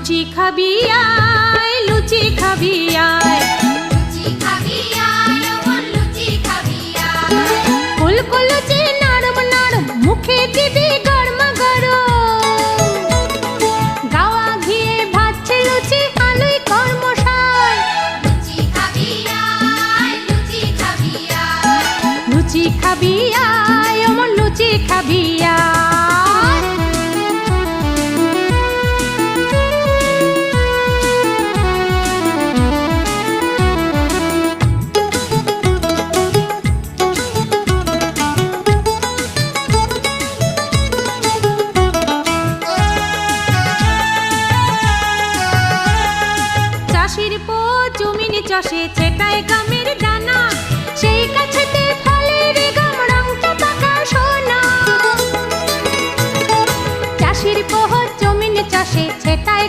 লুচি খাবি আয়, লুচি খাবি আয়, লুচি খাবি আয়, ওমন লুচি খাবি আয়। ফুলকো লুচি নরম নরম, মুখে দিবি গরমা গরম। গাওয়া ঘিয়ে ভাজছে লুচি, আলুই কর্মশায়। লুচি খাবি আয়, লুচি খাবি আয়। লুচি খাবি আয়, ওমন লুচি খাবি আয়। চাষির পো জমিনে চাষে ছেটায় গামের দানা, সেই গাছেতে ফলের গাম রংটা পাকা সোনা। চাষির পো জমিনে চাষে ছেটায়